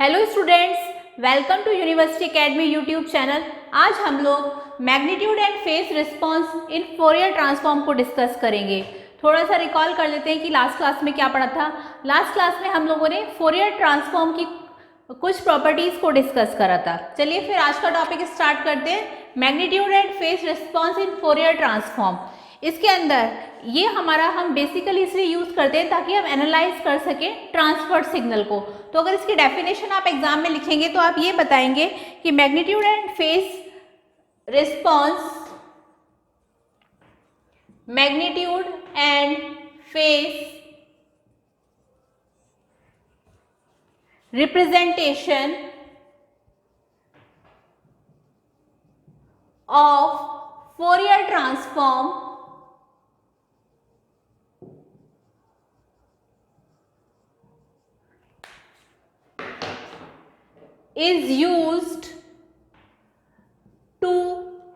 Hello students, welcome to university academy YouTube channel. आज हम लोग magnitude and phase response in Fourier transform को discuss करेंगे। थोड़ा सा रिकॉल कर लेते हैं कि लास्ट क्लास में क्या पढ़ा था। लास्ट क्लास में हम लोगों ने फोरियर ट्रांसफॉर्म की कुछ प्रॉपर्टीज़ को डिस्कस करा था। चलिए फिर आज का टॉपिक स्टार्ट करते हैं, magnitude and phase response in Fourier transform. इसके अंदर ये हमारा हम बेसिकली इसलिए यूज़ करते हैं ताकि हम एनालाइज कर सकें ट्रांसफर सिग्नल को। तो अगर इसकी डेफिनेशन आप एग्जाम में लिखेंगे तो आप ये बताएंगे कि magnitude and phase response, magnitude and face representation of Fourier transform is used to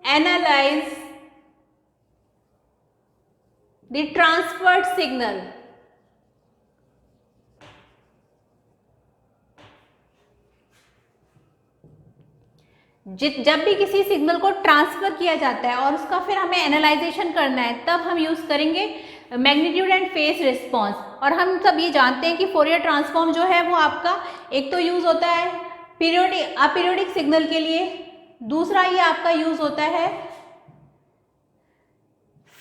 analyze the transferred signal जब भी किसी सिग्नल को ट्रांसफर किया जाता है और उसका फिर हमें एनालाइजेशन करना है तब हम यूज करेंगे मैग्नीट्यूड एंड फेस रिस्पांस। और हम सब ये जानते हैं कि फोरियर ट्रांसफॉर्म जो है वो आपका एक तो यूज होता है अपीरियोडिक सिग्नल के लिए, दूसरा ये आपका यूज होता है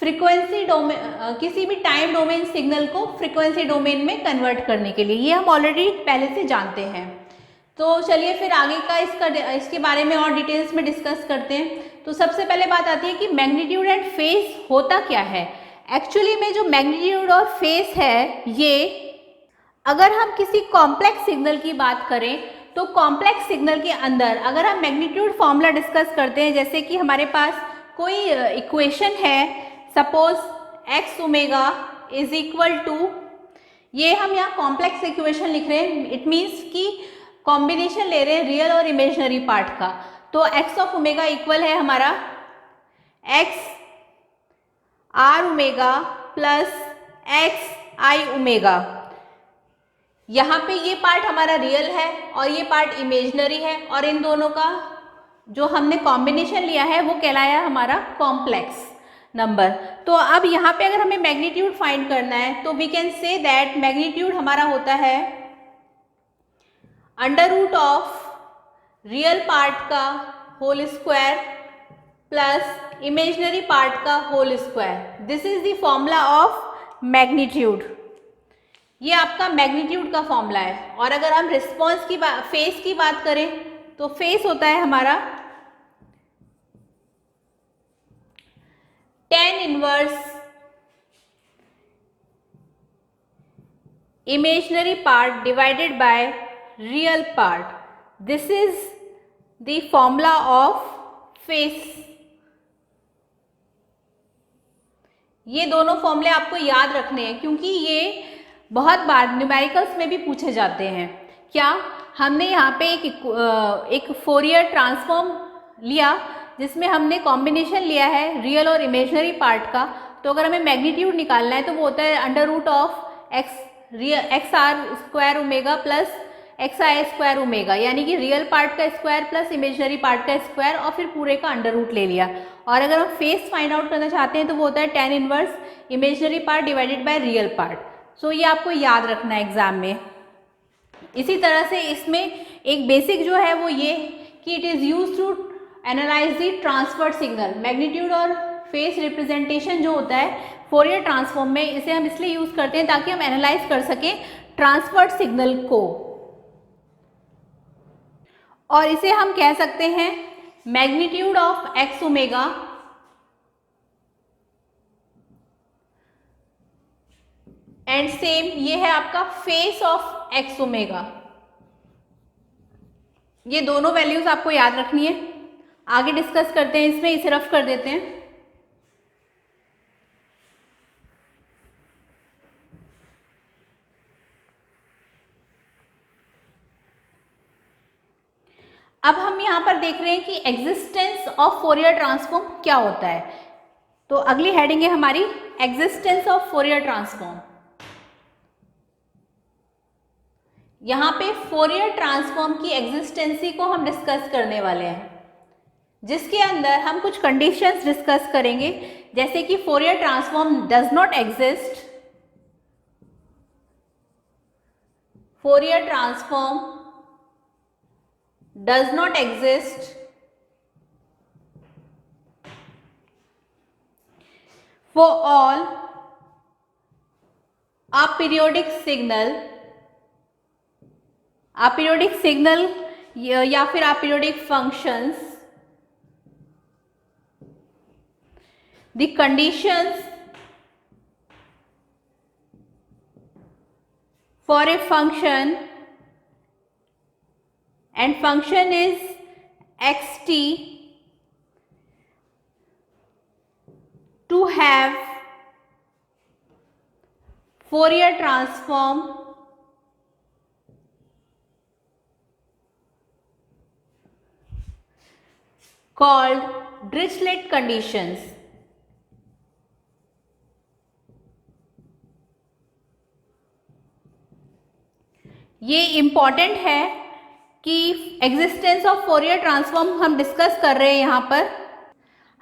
फ्रीक्वेंसी डोमेन, किसी भी टाइम डोमेन सिग्नल को फ्रीक्वेंसी डोमेन में कन्वर्ट करने के लिए। ये हम ऑलरेडी पहले से जानते हैं। तो चलिए फिर आगे का इसके बारे में और डिटेल्स में डिस्कस करते हैं। तो सबसे पहले बात आती है कि मैग्नीट्यूड एंड फेस होता क्या है। एक्चुअली में जो मैग्नीट्यूड और फेस है, ये अगर हम किसी कॉम्प्लेक्स सिग्नल की बात करें तो कॉम्प्लेक्स सिग्नल के अंदर अगर हम मैग्नीट्यूड फॉर्मूला डिस्कस करते हैं, जैसे कि हमारे पास कोई इक्वेशन है, suppose X omega is equal to, ये हम यहाँ कॉम्प्लेक्स इक्वेशन लिख रहे हैं, इट मीन्स कि कॉम्बिनेशन ले रहे हैं रियल और इमेजिनरी पार्ट का। तो एक्स ऑफ ओमेगा इक्वल है हमारा X R omega plus X I omega. यहाँ पे ये पार्ट हमारा रियल है और ये पार्ट इमेजिनरी है, और इन दोनों का जो हमने कॉम्बिनेशन लिया है वो कहलाया हमारा कॉम्प्लेक्स नंबर। तो अब यहाँ पे अगर हमें मैग्नीट्यूड फाइंड करना है तो we can say that magnitude हमारा होता है under root of real part का whole square plus imaginary part का whole square. This is the formula of magnitude. ये आपका मैग्नीट्यूड का फॉर्मूला है। और अगर हम रिस्पांस की फेस की बात करें तो फेस होता है हमारा tan inverse imaginary part divided by real part. This is the formula of face. ये दोनों फॉर्मूले आपको याद रखने हैं क्योंकि ये बहुत बार न्यूमेरिकल्स में भी पूछे जाते हैं। क्या हमने यहाँ पे एक फोरियर ट्रांसफॉर्म लिया जिसमें हमने कॉम्बिनेशन लिया है रियल और इमेजिनरी पार्ट का, तो अगर हमें मैग्नीट्यूड निकालना है तो वो होता है under root of X R square omega plus X I square omega, यानी कि रियल पार्ट का स्क्वायर प्लस इमेजिनरी पार्ट का स्क्वायर और फिर पूरे का अंडर रूट ले लिया। और अगर हम फेस फाइंड आउट करना चाहते हैं तो वो होता है tan inverse imaginary part divided by real part. So ये आपको याद रखना है एग्जाम में। इसी तरह से इसमें एक बेसिक जो है वो ये कि it is use to analyse the transferred signal. Magnitude और फेस रिप्रेजेंटेशन जो होता है फोरियर ट्रांसफॉर्म में, इसे हम इसलिए यूज करते हैं ताकि हम एनालाइज कर सकें ट्रांसफर्ड सिग्नल को। और इसे हम कह सकते हैं magnitude of x omega and same ये है आपका फेस ऑफ एक्स ओमेगा। ये दोनों वैल्यूज आपको याद रखनी है। आगे डिस्कस करते हैं इसमें, इसे रफ कर देते हैं। अब हम यहां पर देख रहे हैं कि एग्जिस्टेंस ऑफ फोरियर ट्रांसफॉर्म क्या होता है। तो अगली हेडिंग है हमारी एग्जिस्टेंस ऑफ फोरियर ट्रांसफॉर्म। यहाँ पे फोरियर ट्रांसफॉर्म की एग्जिस्टेंसी को हम डिस्कस करने वाले हैं, जिसके अंदर हम कुछ कंडीशंस डिस्कस करेंगे, जैसे कि Fourier transform does not exist, Fourier transform does not exist for all aperiodic signal या फिर aperiodic functions, the conditions for a function and function is xt to have Fourier transform called Dirichlet conditions. ये important है कि existence of Fourier transform हम discuss कर रहे हैं। यहाँ पर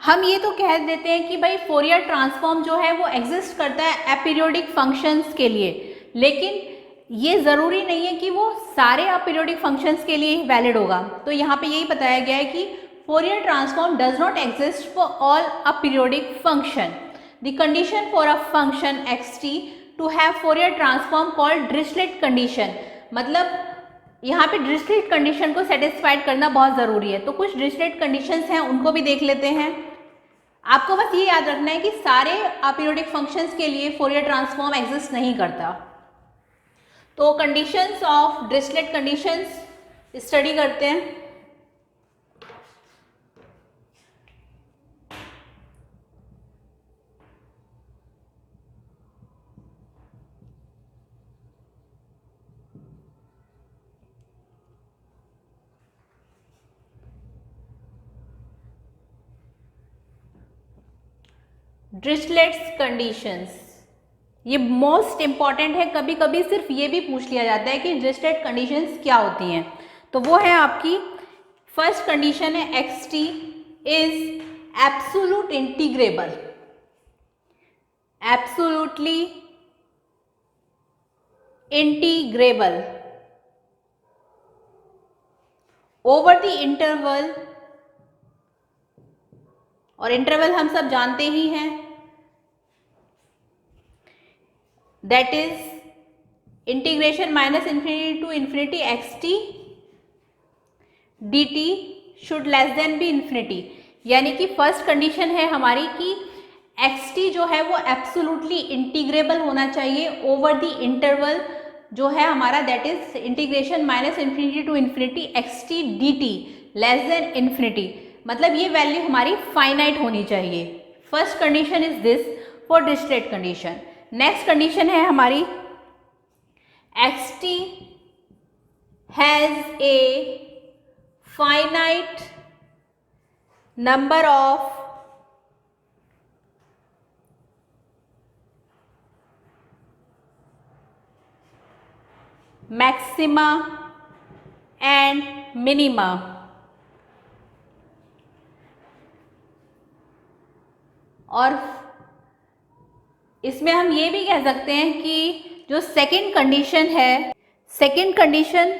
हम ये तो कह देते हैं कि भाई फोरियर ट्रांसफॉर्म जो है वो एग्जिस्ट करता है अपीरियोडिक फंक्शंस के लिए, लेकिन ये ज़रूरी नहीं है कि वो सारे अपीरियोडिक फंक्शंस के लिए वैलिड होगा। तो यहाँ पे यही बताया गया है कि Fourier transform does not exist for all aperiodic function. The condition for a function xt to have Fourier transform called Dirichlet condition, मतलब यहाँ पे डिरिचलेट कंडीशन को सेटिस्फाइड करना बहुत ज़रूरी है। तो कुछ डिरिचलेट कंडीशंस हैं, उनको भी देख लेते हैं। आपको बस ये याद रखना है कि सारे अपीरियोडिक फंक्शंस के लिए फोरियर ट्रांसफॉर्म एग्जिस्ट नहीं करता। तो conditions of Dirichlet conditions study करते हैं। डिरिचलेट्स कंडीशंस, ये मोस्ट इंपॉर्टेंट है। कभी कभी सिर्फ ये भी पूछ लिया जाता है कि डिरिचलेट कंडीशंस क्या होती हैं। तो वो है आपकी फर्स्ट कंडीशन है xt is absolute integrable, absolutely integrable over the interval, और इंटरवल हम सब जानते ही हैं, that is integration minus infinity to infinity xt dt should less than be infinity. यानी कि फर्स्ट कंडीशन है हमारी कि xt जो है वो एब्सोल्युटली इंटीग्रेबल होना चाहिए ओवर द इंटरवल जो है हमारा, that is integration minus infinity to infinity xt dt less than infinity, मतलब ये वैल्यू हमारी फाइनाइट होनी चाहिए। First condition is this for Dirichlet condition. Next condition है हमारी xt has a finite number of maxima and minima. और इसमें हम ये भी कह सकते हैं कि जो सेकंड कंडीशन है, सेकंड कंडीशन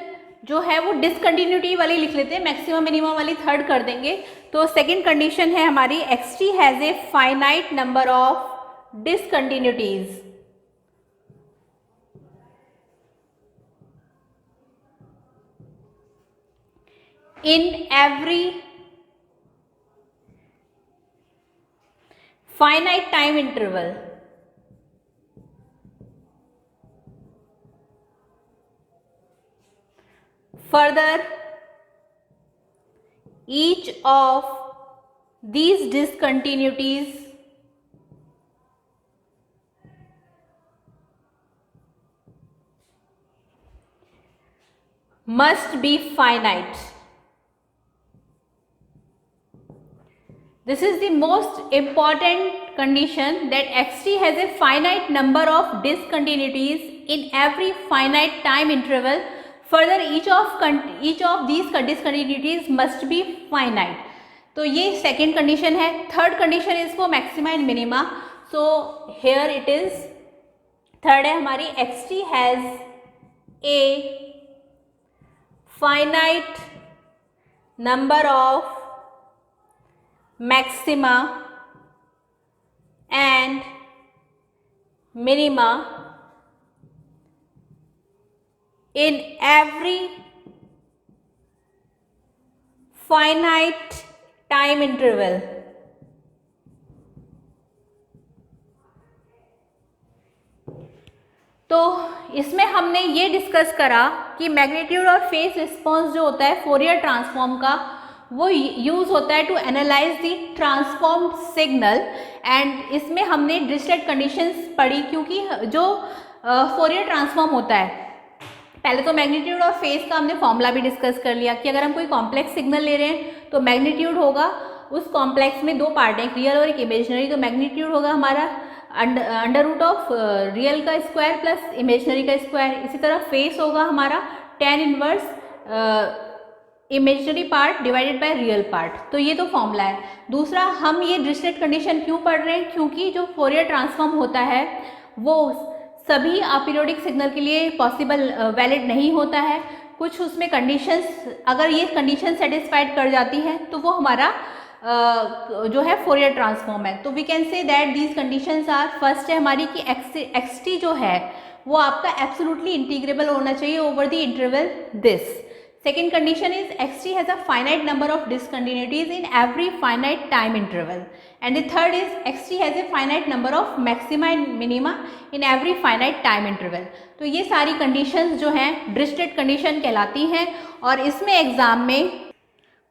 जो है वो डिसकंटिन्यूटी वाली लिख लेते हैं, मैक्सिमम मिनिमम वाली थर्ड कर देंगे। तो सेकंड कंडीशन है हमारी xt has a finite number of discontinuities. in every finite time interval. Further, each of these discontinuities must be finite. This is the most important condition, that xt has a finite number of discontinuities in every finite time interval further each of these discontinuities must be finite. तो ये second condition है। Third condition is for maxima and minima. So here it is, third है हमारी xt has a finite number of maxima and minima in every finite time interval। तो इसमें हमने ये discuss करा कि मैग्नीट्यूड और फेज रिस्पॉन्स जो होता है फोरियर ट्रांसफॉर्म का, वो यूज़ होता है to analyse the transform signal. And इसमें हमने डिरिचलेट कंडीशंस पढ़ी, क्योंकि जो फोरियर ट्रांसफॉर्म होता है, पहले तो मैग्नीट्यूड और फेज का हमने फॉर्मूला भी डिस्कस कर लिया कि अगर हम कोई कॉम्प्लेक्स सिग्नल ले रहे हैं तो मैग्नीट्यूड होगा, उस कॉम्प्लेक्स में दो पार्ट हैं, एक रियल और एक इमेजिनरी। तो मैग्नीट्यूड होगा हमारा अंडर रूट ऑफ रियल का स्क्वायर प्लस इमेजिनरी का स्क्वायर। इसी तरह फेज होगा हमारा tan inverse imaginary part divided by real part. तो ये तो फॉर्मूला है। दूसरा, हम ये डिरिचलेट कंडीशन क्यों पढ़ रहे हैं, क्योंकि जो फोरियर ट्रांसफॉर्म होता है वो सभी अपीरियोडिक सिग्नल के लिए पॉसिबल वैलिड नहीं होता है। कुछ उसमें कंडीशंस, अगर ये कंडीशन सेटिस्फाइड कर जाती है तो वो हमारा जो है फोरियर ट्रांसफॉर्म है। तो we can say that these conditions are, first है हमारी कि xt जो है वो आपका एब्सोल्युटली इंटीग्रेबल होना चाहिए over the interval this. Second condition is xt has a finite number of discontinuities in every finite time interval, and the third is xt has a finite number of maxima and minima in every finite time interval। तो ये सारी conditions जो हैं Dirichlet condition कहलाती हैं, और इसमें exam में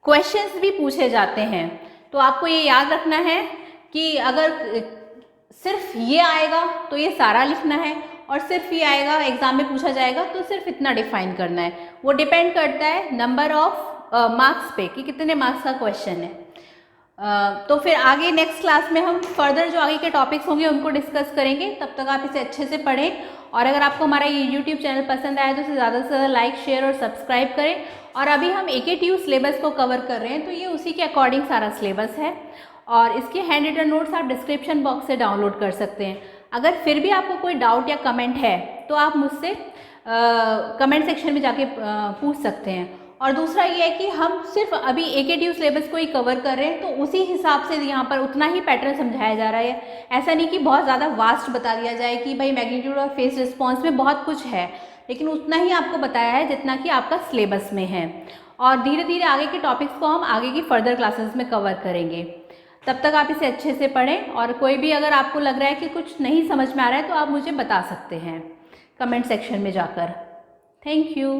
questions भी पूछे जाते हैं। तो आपको ये याद रखना है कि अगर सिर्फ ये आएगा तो ये सारा लिखना है, और सिर्फ ये आएगा एग्जाम में पूछा जाएगा तो सिर्फ इतना डिफाइन करना है। वो डिपेंड करता है नंबर ऑफ मार्क्स पे कि कितने मार्क्स का क्वेश्चन है। तो फिर आगे नेक्स्ट क्लास में हम फर्दर जो आगे के टॉपिक्स होंगे उनको डिस्कस करेंगे। तब तक आप इसे अच्छे से पढ़ें, और अगर आपको हमारा ये यूट्यूब चैनल पसंद आया तो इसे ज़्यादा से ज़्यादा लाइक, शेयर और सब्सक्राइब करें। और अभी हम AKTU सिलेबस को कवर कर रहे हैं, तो ये उसी के अकॉर्डिंग सारा सिलेबस है, और इसके हैंड रिटन नोट्स आप डिस्क्रिप्शन बॉक्स से डाउनलोड कर सकते हैं। अगर फिर भी आपको कोई डाउट या कमेंट है तो आप मुझसे कमेंट सेक्शन में जाके पूछ सकते हैं। और दूसरा ये है कि हम सिर्फ अभी AKTU सिलेबस को ही कवर कर रहे हैं, तो उसी हिसाब से यहाँ पर उतना ही पैटर्न समझाया जा रहा है। ऐसा नहीं कि बहुत ज़्यादा वास्ट बता दिया जाए कि भाई मैग्नीट्यूड और फेज रिस्पॉन्स में बहुत कुछ है, लेकिन उतना ही आपको बताया है जितना कि आपका सिलेबस में है। और धीरे धीरे आगे के टॉपिक्स को हम आगे की फर्दर क्लासेस में कवर करेंगे। तब तक आप इसे अच्छे से पढ़ें, और कोई भी अगर आपको लग रहा है कि कुछ नहीं समझ में आ रहा है तो आप मुझे बता सकते हैं कमेंट सेक्शन में जाकर। Thank you.